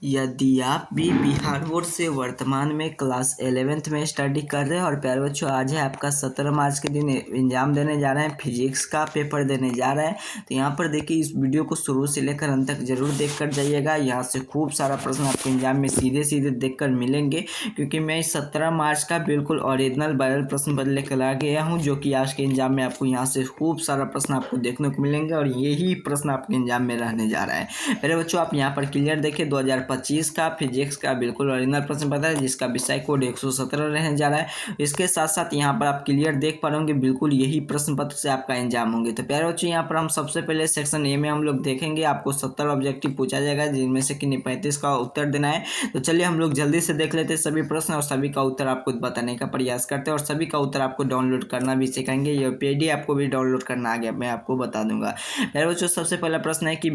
यदि आप भी बिहार बोर्ड से वर्तमान में क्लास 11th में स्टडी कर रहे हैं और प्यारे बच्चों, आज है आपका 17 मार्च के दिन एग्जाम देने जा रहे हैं, फिजिक्स का पेपर देने जा रहे हैं। तो यहाँ पर देखिए, इस वीडियो को शुरू से लेकर अंत तक जरूर देख कर जाइएगा। यहाँ से खूब सारा प्रश्न आपको एग्जाम में सीधे सीधे देख कर मिलेंगे, क्योंकि मैं 17 मार्च का बिल्कुल ओरिजिनल वायरल प्रश्न पत्र लेकर आ गया हूँ, जो कि आज के एग्जाम में आपको यहाँ से खूब सारा प्रश्न आपको देखने को मिलेंगे और यही प्रश्न आपके एग्जाम में रहने जा रहा है। मेरे बच्चों, आप यहाँ पर क्लियर देखिए, 2025 का फिजिक्स का बिल्कुल ओरिजिनल प्रश्न पत्र है, जिसका विषय कोड 117 रहने जा रहा है। इसके साथ साथ यहाँ पर आप क्लियर देख पा रहे होंगे, बिल्कुल यही प्रश्न पत्र से आपका एग्जाम होंगे। तो प्यारे बच्चों, यहाँ पर हम सबसे पहले सेक्शन ए में हम लोग देखेंगे, आपको 70 ऑब्जेक्टिव पूछा जाएगा, जिनमें से कि 35 का उत्तर देना है। तो चलिए हम लोग जल्दी से देख लेते हैं सभी प्रश्न और सभी का उत्तर आपको बताने का प्रयास करते हैं, और सभी का उत्तर आपको डाउनलोड करना भी सिखाएंगे। ये पीडीएफ आपको भी डाउनलोड करना आ गया, मैं आपको बता दूंगा। मेरे बच्चों, सबसे पहला प्रश्न है कि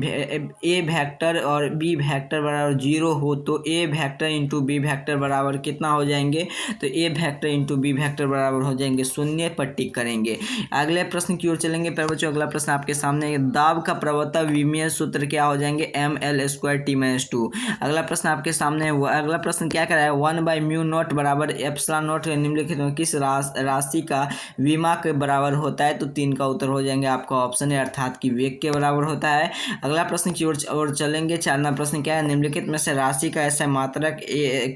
ए वेक्टर और बी वेक्टर बराबर 0 हो तो ए वेक्टर इंटू बी वेक्टर बराबर कितना हो जाएंगे? तो ए वेक्टर इंटू बी वेक्टर बराबर हो जाएंगे 0 पर टिक करेंगे। अगले प्रश्न की ओर चलेंगे प्यारे बच्चों। अगला प्रश्न आपके सामने है, दाब का प्रवृत्त विमीय सूत्र क्या हो जाएंगे? ml²t-2। अगला प्रश्न आपके सामने है, अगला प्रश्न क्या कराया? 1/μ0 बराबर ε0 निम्नलिखित में किस राशि का विमा के बराबर होता है? तो 3 का उत्तर हो जाएंगे आपका ऑप्शन है, अर्थात कि वेग के बराबर होता है। अगला प्रश्न की ओर चलेंगे। 4वां प्रश्न क्या है? निम्नलिखित में से राशि का ऐसा मात्रक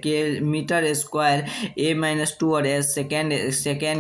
के मीटर स्क्वायर a-2 और सेकेंड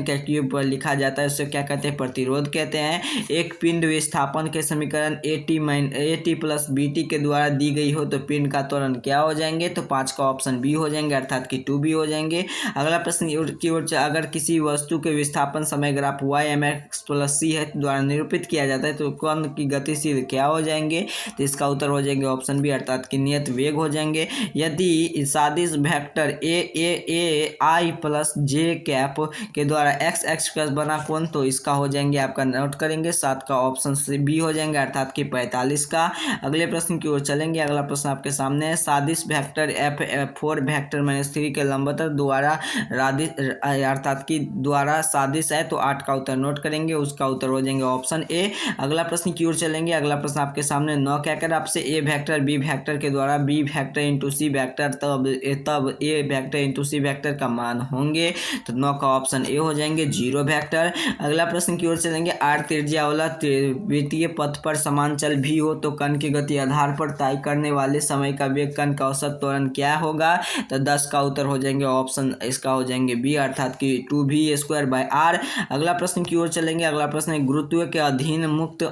के क्यूब पर लिखा जाता है, उससे क्या कहते हैं? प्रतिरोध कहते हैं। एक पिंड विस्थापन के समीकरण at प्लस bt के द्वारा दी गई हो तो पिंड का त्वरण क्या हो जाएंगे? तो 5 का ऑप्शन बी हो जाएंगे, अर्थात कि 2b हो जाएंगे। अगला प्रश्न की ओर, अगर किसी वस्तु के विस्थापन समय graph y mx plus c है द्वारा निरूपित किया जाता है तो कण की गतिशील क्या हो जाएंगे? तो इसका उत्तर हो जाएंगे ऑप्शन बी, अर्थात कि नियत वेग हो जाएंगे। यदि सदिश vector A I plus J cap के द्वारा एक्स एक्स प्लस बना कोण, तो इसका हो जाएंगे, आपका नोट करेंगे 7 का ऑप्शन से बी हो जाएंगे, अर्थात कि 45 का। अगले प्रश्न की ओर चलेंगे। अगला प्रश्न आपके सामने है, सदिश वेक्टर F4 वेक्टर -3 के लंबवत द्वारा अर्थात कि द्वारा सदिश है, तो 8 का उत्तर नोट करेंगे, उसका उत्तर हो जाएंगे ऑप्शन ए। अगला प्रश्न की ओर चलेंगे। अगला प्रश्न आपके सामने 9 क्या कर आपसे ए वेक्टर बी वेक्टर के द्वारा B vector into C vector तब ए वेक्टर इंटू सी वेक्टर का मान होंगे, तो 9 का ऑप्शन ए हो जाएंगे 0 वेक्टर। अगला प्रश्न की ओर चलेंगे। आर त्रिज्या वाला द्वितीय पथ पर समांचल भी हो तो कण की गति आधार पर तय करने वाले समय का वेग कण का औसत त्वरण क्या होगा? तो 10 का उत्तर हो जाएंगे ऑप्शन, इसका हो जाएंगे बी, अर्थात कि 2v²/r। अगला प्रश्न की ओर चलेंगे। अगला प्रश्न है, गुरुत्व के अधीन मुक्त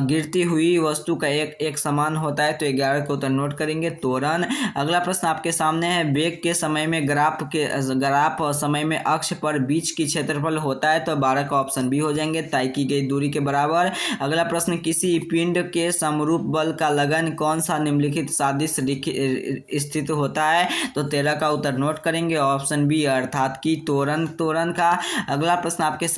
गिरती हुई वस्तु का एक समान होता है, तो 11 को उत्तर नोट करेंगे, त्वरण। अगला प्रश्न आपके सामने है, वेग के समय में ग्राफ समय में अक्ष पर बीच की क्षेत्रफल होता है, तो 12 का ऑप्शन बी हो जाएंगे, तय की गई दूरी के बराबर। अगला प्रश्न, किसी पिंड के समरूप बल का लगन कौन सा निम्नलिखित सदिश स्थित होता है? तो 13 का उत्तर नोट करेंगे, ऑप्शन बी, अर्थात कि त्वरण का। अगला प्रश्न आपके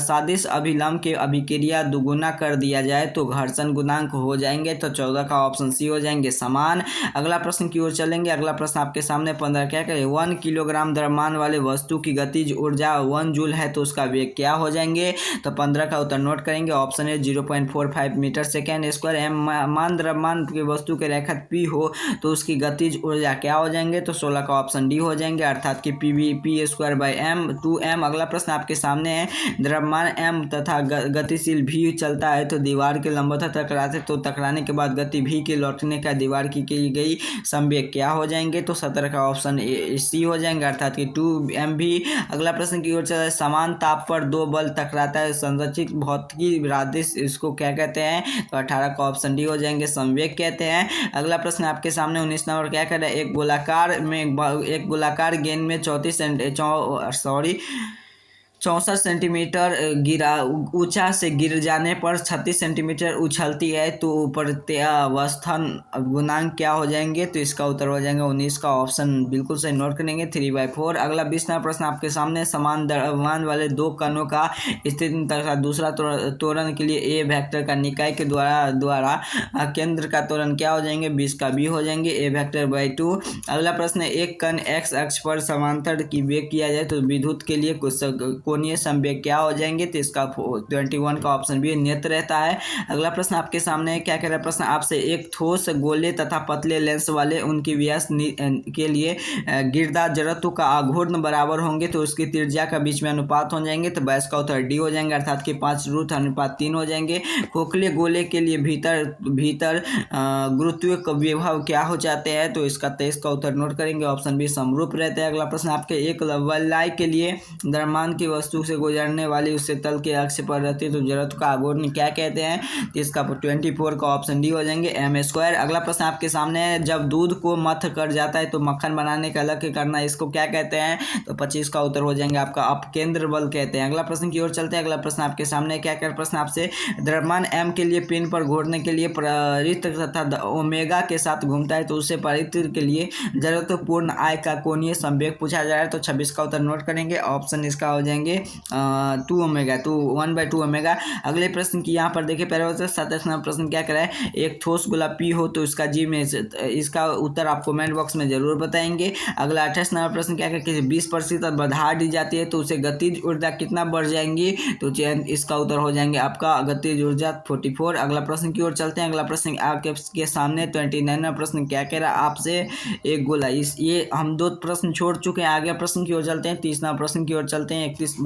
सदिश अभिलंब के अभिक्रिया दुगुना कर दिया जाए तो घर्षण गुणांक हो जाएंगे, तो 14 का ऑप्शन सी हो जाएंगे, समान। अगला प्रश्न की ओर चलेंगे। अगला प्रश्न आपके सामने 15 क्या करें? 1 किलोग्राम द्रव्यमान वाले वस्तु की गतिज ऊर्जा 1 जूल है, तो उसका वेग क्या हो जाएंगे? तो 15 का उत्तर नोट करेंगे, ऑप्शन है 0.45 मीटर सेकेंड स्क्वायर। मान द्रव्यमान की वस्तु के रेखा पी हो तो उसकी गतिज ऊर्जा क्या हो जाएंगे? तो 16 का ऑप्शन डी हो जाएंगे, अर्थात कि p²/m2m। अगला प्रश्न आपके सामने है, द्रव्यमान m तथा गतिशील भी चलता है तो दीवार के लंबवत टकराते, तो टकराने के बाद गति भी के लौटने का दीवार की गई संवेग क्या हो जाएंगे? तो 17 का ऑप्शन सी हो जाएंगे, अर्थात कि 2mv। अगला प्रश्न की ओर चला है, समान ताप पर दो बल टकराता है, संरचित भौतिकी रादिश इसको क्या कहते हैं? तो 18 का ऑप्शन डी हो जाएंगे, संवेग कहते हैं। अगला प्रश्न आपके सामने 19 नंबर क्या कर रहा है, एक गोलाकार गेंद में 64 सेंटीमीटर ऊंचा से गिर जाने पर 36 सेंटीमीटर उछलती है, तो प्रत्यावस्थन गुणांक क्या हो जाएंगे? तो इसका उत्तर हो जाएंगे 19 का ऑप्शन, बिल्कुल सही नोट करेंगे, 3/4। अगला 20वां प्रश्न आपके सामने, समान द्रव्यमान वाले दो कणों का स्थिति तथा दूसरा त्वरण के लिए ए वेक्टर का निकाय के द्वारा केंद्र का त्वरण क्या हो जाएंगे? 20 का बी हो जाएंगे, ए वेक्टर/2। अगला प्रश्न, एक कण एक्स अक्ष पर समांतर की वेग किया जाए तो विद्युत के लिए कोणीय संवेग क्या हो जाएंगे, तो इसका 21 का ऑप्शन बी नियत रहता है। अगला प्रश्न आपके सामने क्या कह रहा है प्रश्न आपसे, एक ठोस गोले तथा पतले लेंस वाले उनकी व्यास के लिए गिरदार जड़त्व का आघूर्ण बराबर होंगे तो उसकी त्रिज्या का बीच में अनुपात हो जाएंगे, तो बस का उत्तर डी हो जाएंगे, अर्थात कि 5√3 हो जाएंगे। खोखले गोले के लिए भीतर गुरुत्वीय विभव क्या हो जाते हैं, तो इसका 23 का उत्तर नोट करेंगे, ऑप्शन बी समरूप रहते हैं। अगला प्रश्न आपके, एक वलय के लिए द्रव्यमान की वस्तु से गुजरने वाली उससे तल के अक्ष पर रहती है तो जड़त्व का आघूर्ण क्या कहते हैं, तो इसका 24 का ऑप्शन डी हो जाएंगे, m²। अगला प्रश्न आपके सामने है, जब दूध को मथ कर जाता है तो मक्खन बनाने का लक्ष्य करना इसको क्या कहते हैं, तो 25 का उत्तर हो जाएंगे आपका अपकेंद्र बल कहते हैं। अगला प्रश्न की ओर चलते हैं। अगला प्रश्न आपके सामने क्या कर प्रश्न आपसे, द्रव्यमान m के लिए पिन पर घूरने के लिए परिवृत्त तथा ओमेगा के साथ घूमता है तो उससे परिवृत्त के लिए जड़त्वपूर्ण आय का कोणीय संवेग पूछा जा रहा है, तो 26 का उत्तर नोट करेंगे, ऑप्शन इसका हो जाएंगे 1/2 ओमेगा। अगले प्रश्न की यहाँ पर देखिए, पहले 27 नंबर प्रश्न क्या करा है, एक ठोस गोला पी हो तो इसका जी में, इसका उत्तर आप कमेंट बॉक्स में जरूर बताएंगे। अगला 28 नंबर प्रश्न क्या करके 20% बढ़ा दी जाती है तो उसे गतिज ऊर्जा कितना बढ़ जाएंगी, तो इसका उत्तर हो जाएंगे आपका गतिज ऊर्जा 44। अगला प्रश्न की ओर चलते हैं। अगला प्रश्न आपके सामने 29 नंबर प्रश्न क्या कह रहा है आपसे, एक गोला ये हम 2 प्रश्न छोड़ चुके हैं, आगे प्रश्न की ओर चलते हैं। 30 नंबर प्रश्न की ओर चलते हैं, 31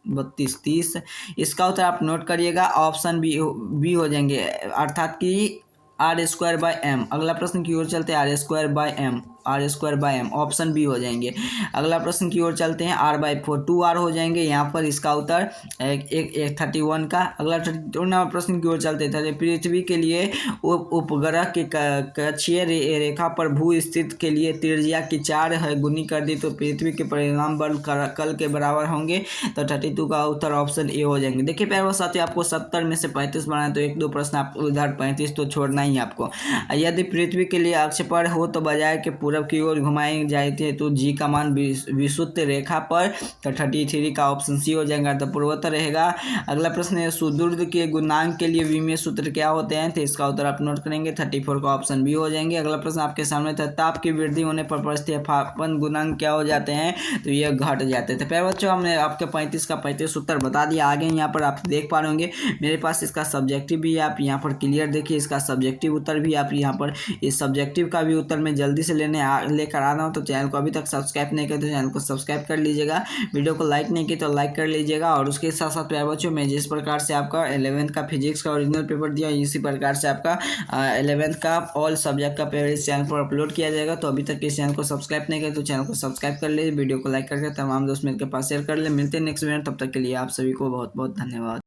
32 30, इसका उत्तर आप नोट करिएगा, ऑप्शन बी हो जाएंगे, अर्थात कि r²/m। अगला प्रश्न की ओर चलते हैं, r²/m ऑप्शन बी हो जाएंगे। अगला प्रश्न की ओर चलते हैं, r/4 2r हो जाएंगे यहाँ पर, इसका उत्तर 31 का। अगला 32 नंबर प्रश्न की ओर चलते हैं, पृथ्वी के लिए उपग्रह के कक्षीय रेखा पर भू स्थित के लिए त्रिज्या की 4 गुनी कर दी तो पृथ्वी के परिणाम बल कल के बराबर होंगे, तो 32 का उत्तर ऑप्शन ए हो जाएंगे। देखिए प्यारे साथियों, आपको 70 में से 35 बनाए तो 1-2 प्रश्न आप उधर 35 तो छोड़ना ही आपको। यदि पृथ्वी के लिए अक्ष पर हो तो बजाय के पूरब की ओर घुमाई जाती है तो जी का मान विषुवत रेखा पर, तो 33 का ऑप्शन सी हो जाएगा, तो पूर्वोत्तर रहेगा। अगला प्रश्न है, सुदूर के गुणांक के लिए विमीय सूत्र क्या होते हैं, तो इसका उत्तर आप नोट करेंगे, 34 का ऑप्शन बी हो जाएंगे। अगला प्रश्न आपके सामने था, ताप की वृद्धि होने पर प्रतिस्थापन गुणांक क्या हो जाते हैं, तो ये घट जाते थे। प्यारे बच्चों, हमने आपके 35 का 35 उत्तर बता दिया। आगे यहाँ पर आप देख पा रहे होंगे मेरे पास इसका सब्जेक्टिव भी है, आप यहाँ पर क्लियर देखिए, इसका सब्जेक्टिव उत्तर भी आप यहाँ पर, इस सब्जेक्टिव का भी उत्तर मैं जल्दी से लेकर आ रहा हूँ। तो चैनल को अभी तक सब्सक्राइब नहीं किया तो चैनल को सब्सक्राइब कर लीजिएगा, वीडियो को लाइक नहीं किया तो लाइक कर लीजिएगा। और उसके साथ साथ प्यारे बच्चों, मैं जिस प्रकार से आपका 11th का फिजिक्स का ओरिजिनल पेपर दिया, इसी प्रकार से आपका 11th का ऑल सब्जेक्ट का पेपर इस चैनल पर अपलोड किया जाएगा। तो अभी तक इस चैनल को सब्सक्राइब नहीं किया तो चैनल को सब्सक्राइब कर लीजिए, वीडियो को लाइक करके तमाम दोस्त मिलकर पास शेयर कर ले। मिलते हैं नेक्स्ट वीडियो, तब तक के लिए आप सभी को बहुत बहुत धन्यवाद।